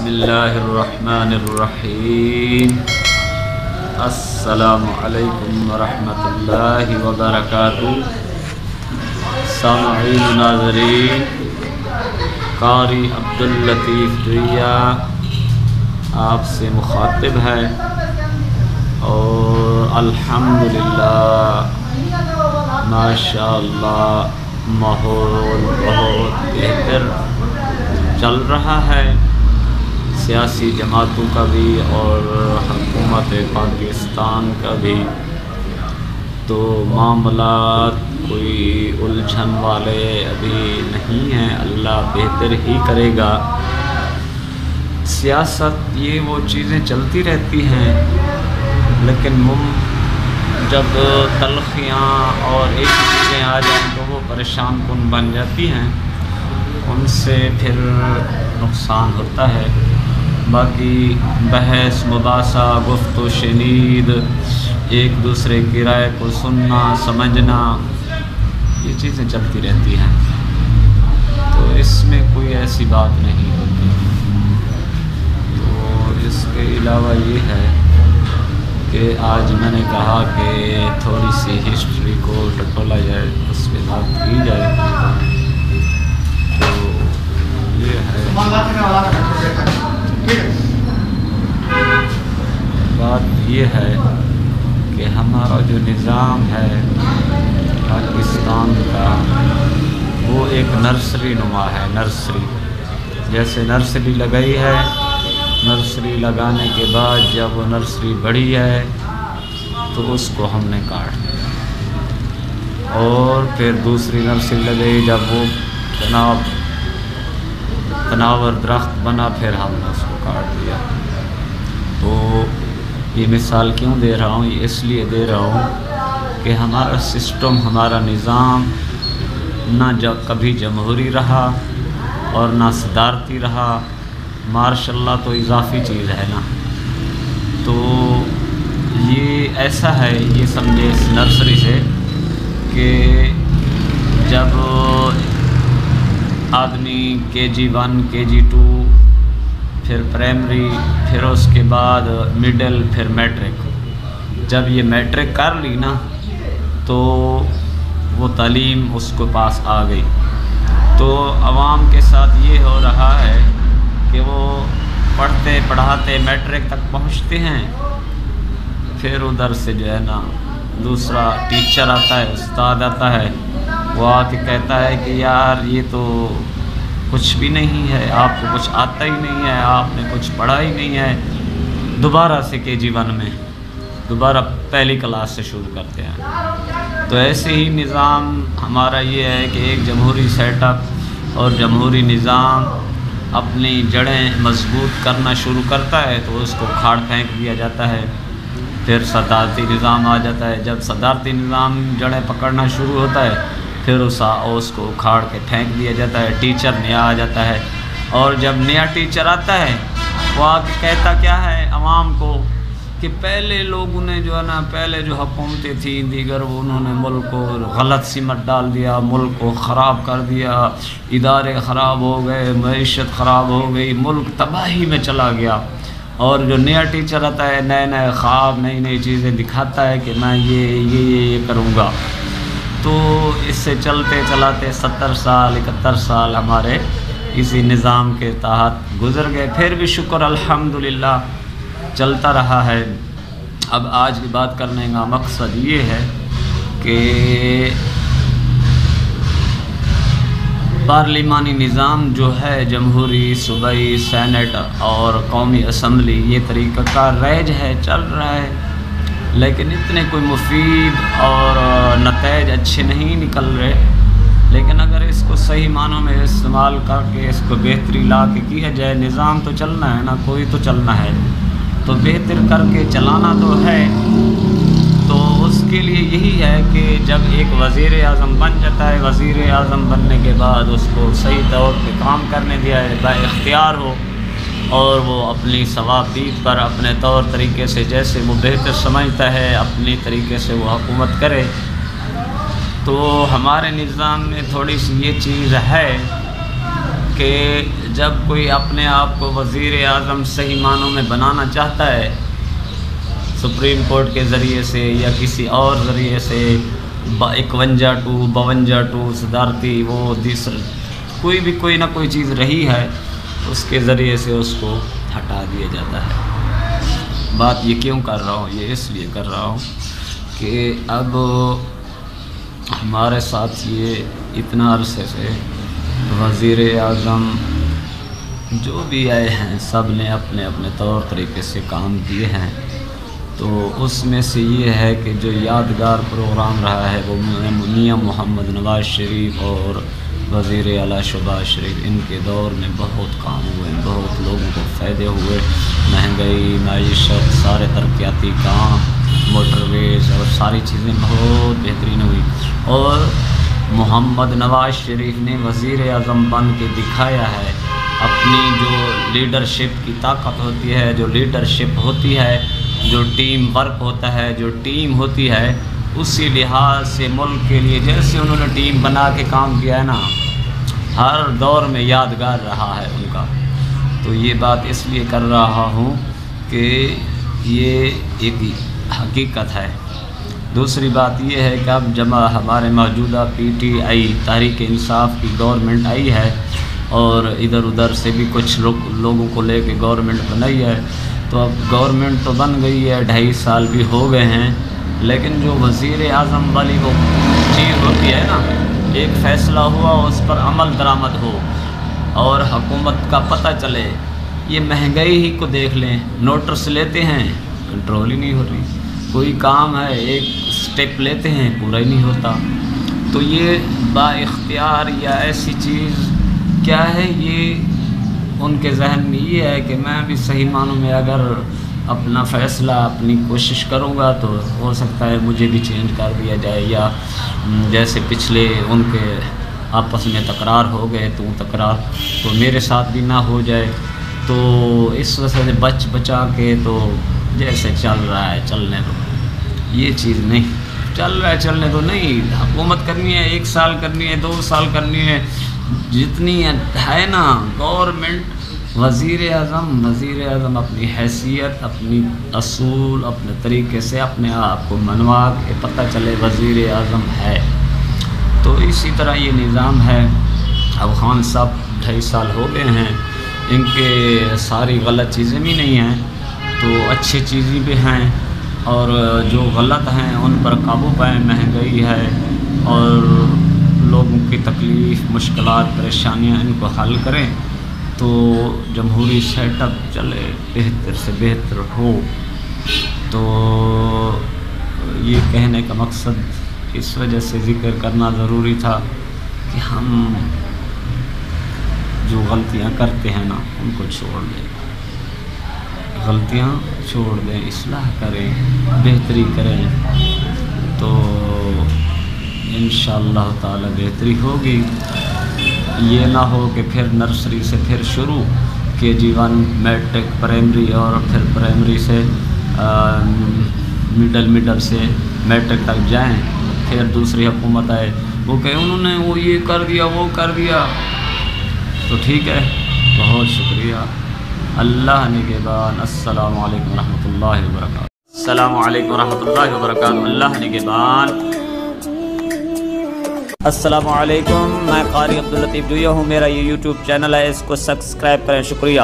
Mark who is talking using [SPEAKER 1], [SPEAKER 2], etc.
[SPEAKER 1] بسم اللہ الرحمن الرحیم۔ السلام علیکم ورحمۃ اللہ وبرکاتہ۔ سامعین ناظرین، قاری عبداللطیف جوئیہ آپ سے مخاطب ہے اور الحمدللہ ماشاءاللہ ماحول بہت بہتر چل رہا ہے، سیاسی جماعتوں کا بھی اور حکومت پاکستان کا بھی، تو معاملات کوئی الجھن والے ابھی نہیں ہیں، اللہ بہتر ہی کرے گا۔ سیاست یہ وہ چیزیں چلتی رہتی ہیں، لیکن جب تلخیاں اور ایسی چیزیں آ جائیں تو وہ پریشان کن بن جاتی ہیں، ان سے پھر نقصان ہوتا ہے۔ باقی بحث مباحثہ، گفت و شنید، ایک دوسرے کی رائے کو سننا سمجھنا، یہ چیزیں چلتی رہتی ہیں، تو اس میں کوئی ایسی بات نہیں ہوتی۔ تو اس کے علاوہ یہ ہے کہ آج میں نے کہا کہ تھوڑی سی ہسٹری کو ٹٹولا جائے، اس پہ بات کی جائے۔ تو یہ ہے بات یہ ہے کہ ہمارا جو نظام ہے پاکستان کا، وہ ایک نرسری نما ہے۔ نرسری جیسے نرسری لگائی ہے، نرسری لگانے کے بعد جب وہ نرسری بڑھی ہے تو اس کو ہم نے کاٹ دیا، اور پھر دوسری نرسری لگائی، جب وہ تناور درخت بنا پھر ہم نے اس کو کاٹ دیا۔ تو یہ مثال کیوں دے رہا ہوں؟ یہ اس لیے دے رہا ہوں کہ ہمارا سسٹم، ہمارا نظام نہ کبھی جمہوری رہا اور نہ صدارتی رہا۔ ماشاء اللہ تو اضافی چیز ہے نا، تو یہ ایسا ہے، یہ سمجھے اس نرسری سے کہ جب آدمی KG1 KG2 پھر پرائمری، پھر اس کے بعد مڈل، پھر میٹرک، جب یہ میٹرک کر لی نا تو وہ تعلیم اس کو پاس آ گئی، تو عوام کے ساتھ یہ ہو رہا ہے کہ وہ پڑھتے پڑھاتے میٹرک تک پہنچتے ہیں، پھر ادھر سے جو ہے نا دوسرا ٹیچر آتا ہے، استاد آتا ہے، وہ آ کے کہتا ہے کہ یار یہ تو کچھ بھی نہیں ہے، آپ کو کچھ آتا ہی نہیں ہے، آپ نے کچھ پڑھا ہی نہیں ہے، دوبارہ سے KG1 میں دوبارہ پہلی کلاس سے شروع کرتے ہیں۔ تو ایسے ہی نظام ہمارا یہ ہے کہ ایک جمہوری سیٹ اپ اور جمہوری نظام اپنی جڑیں مضبوط کرنا شروع کرتا ہے تو اس کو کھاڑ پھینک دیا جاتا ہے، پھر صدارتی نظام آ جاتا ہے۔ جب صدارتی نظام جڑیں پکڑنا شروع ہوتا ہے پھر اس کو اکھاڑ کے پھینک دیا جاتا ہے، ٹیچر نیا آ جاتا ہے، اور جب نیا ٹیچر آتا ہے وہ آ کے کہتا کیا ہے عوام کو کہ پہلے لوگوں نے جو ہے نا، پہلے جو حکومتیں تھیں دیگر، وہ انہوں نے ملک کو غلط سمت ڈال دیا، ملک کو خراب کر دیا، ادارے خراب ہو گئے، معیشت خراب ہو گئی، ملک تباہی میں چلا گیا۔ اور جو نیا ٹیچر آتا ہے نئے نئے خواب، نئی نئی چیزیں دکھاتا ہے کہ میں یہ کروں گا، تو اس سے چلتے چلاتے 70 سال 71 سال ہمارے اسی نظام کے تحت گزر گئے، پھر بھی شکر الحمدللہ چلتا رہا ہے۔ اب آج کی بات کرنے کا مقصد یہ ہے کہ پارلیمانی نظام جو ہے، جمہوری، صوبائی، سینٹ اور قومی اسمبلی، یہ طریقہ کار رائج ہے، چل رہا ہے، لیکن اتنے کوئی مفید اور نتائج اچھے نہیں نکل رہے۔ لیکن اگر اس کو صحیح معنوں میں استعمال کر کے اس کو بہتری لا کے کیا جائے، نظام تو چلنا ہے نا، کوئی تو چلنا ہے، تو بہتر کر کے چلانا تو ہے۔ تو اس کے لیے یہی ہے کہ جب ایک وزیر اعظم بن جاتا ہے، وزیر اعظم بننے کے بعد اس کو صحیح طور پہ کام کرنے دیا ہے، با اختیار ہو، اور وہ اپنی ثوابدید پر اپنے طور طریقے سے جیسے وہ بہتر سمجھتا ہے اپنی طریقے سے وہ حکومت کرے۔ تو ہمارے نظام میں تھوڑی سی یہ چیز ہے کہ کہ جب کوئی اپنے آپ کو وزیر اعظم صحیح معنوں میں بنانا چاہتا ہے سپریم کورٹ کے ذریعے سے یا کسی اور ذریعے سے 51-52 صدارتی وہ کوئی نہ کوئی چیز رہی ہے اس کے ذریعے سے اس کو ہٹا دیا جاتا ہے۔ بات یہ کیوں کر رہا ہوں؟ یہ اس لیے کر رہا ہوں کہ اب ہمارے ساتھ یہ اتنا عرصے سے وزیر اعظم جو بھی آئے ہیں سب نے اپنے اپنے طور طریقے سے کام کیے ہیں، تو اس میں سے یہ ہے کہ جو یادگار پروگرام رہا ہے وہ میاں محمد نواز شریف اور وزیر اعلیٰ شہباز شریف، ان کے دور میں بہت کام ہوئے، بہت لوگوں کو فائدے ہوئے، مہنگائی، معیشت، سارے ترقیاتی کام، موٹر ویز اور ساری چیزیں بہت بہترین ہوئی۔ اور محمد نواز شریف نے وزیر اعظم بن کے دکھایا ہے اپنی جو لیڈرشپ کی طاقت ہوتی ہے، جو لیڈرشپ ہوتی ہے، جو ٹیم ورک ہوتا ہے، جو ٹیم ہوتی ہے، اسی لحاظ سے ملک کے لیے جیسے انہوں نے ٹیم بنا کے کام کیا ہے نا، ہر دور میں یادگار رہا ہے ان کا۔ تو یہ بات اس لیے کر رہا ہوں کہ یہ ایک حقیقت ہے۔ دوسری بات یہ ہے کہ اب ہمارے موجودہ PTI تحریک انصاف کی گورنمنٹ آئی ہے اور ادھر ادھر سے بھی کچھ لوگوں کو لے کے گورنمنٹ بنائی ہے، تو اب گورنمنٹ تو بن گئی ہے، 2.5 سال بھی ہو گئے ہیں، لیکن جو وزیر اعظم والی وہ چیز ہوتی ہے نا، ایک فیصلہ ہوا اس پر عمل درآمد ہو اور حکومت کا پتہ چلے۔ یہ مہنگائی ہی کو دیکھ لیں، نوٹس لیتے ہیں کنٹرول ہی نہیں ہو رہی، کوئی کام ہے ایک سٹیپ لیتے ہیں پورا ہی نہیں ہوتا۔ تو یہ با اختیار یا ایسی چیز کیا ہے، یہ ان کے ذہن میں یہ ہے کہ میں بھی صحیح معنوں میں اگر اپنا فیصلہ اپنی کوشش کروں گا تو ہو سکتا ہے مجھے بھی چینج کر دیا جائے، یا جیسے پچھلے ان کے آپس میں تکرار ہو گئے تو میرے ساتھ بھی نہ ہو جائے۔ تو اس وجہ سے بچا کے تو جیسے چل رہا ہے چلنے دو، یہ چیز نہیں چل رہا ہے چلنے دو، نہیں حکومت کرنی ہے 1 سال کرنی ہے 2 سال کرنی ہے، جتنی ہے نا گورنمنٹ۔ وزیر اعظم اپنی حیثیت، اپنی اصول، اپنے طریقے سے اپنے آپ کو منوا کے پتہ چلے وزیر اعظم ہے۔ تو اسی طرح یہ نظام ہے۔ اب خان صاحب 2.5 سال ہو گئے ہیں، ان کے ساری غلط چیزیں بھی نہیں ہیں تو اچھی چیزیں بھی ہیں، اور جو غلط ہیں ان پر قابو پائیں، مہنگائی ہے اور لوگوں کی تکلیف، مشکلات، پریشانیاں، ان کو حل کریں تو جمہوری سیٹ اپ چلے، بہتر سے بہتر ہو۔ تو یہ کہنے کا مقصد اس وجہ سے ذکر کرنا ضروری تھا کہ ہم جو غلطیاں کرتے ہیں نا ان کو چھوڑ دیں، غلطیاں چھوڑ دیں، اصلاح کریں، بہتری کریں، تو انشاءاللہ تعالی بہتری ہوگی۔ یہ نہ ہو کہ پھر نرسری سے پھر شروع KG1 میٹرک پرائمری، اور پھر پرائمری سے مڈل سے میٹرک تک جائیں، پھر دوسری حکومت آئے وہ کہ انہوں نے وہ یہ کر دیا وہ کر دیا۔ تو ٹھیک ہے، بہت شکریہ، اللہ نگہبان۔ السلام علیکم ورحمۃ اللہ وبرکاتہ۔ السلام علیکم ورحمۃ اللہ وبرکاتہ، اللہ نگہبان۔ السلام علیکم، میں قاری عبداللطیف ڈویا ہوں، میرا یہ YouTube چینل ہے، اس کو سبسکرائب کریں، شکریہ۔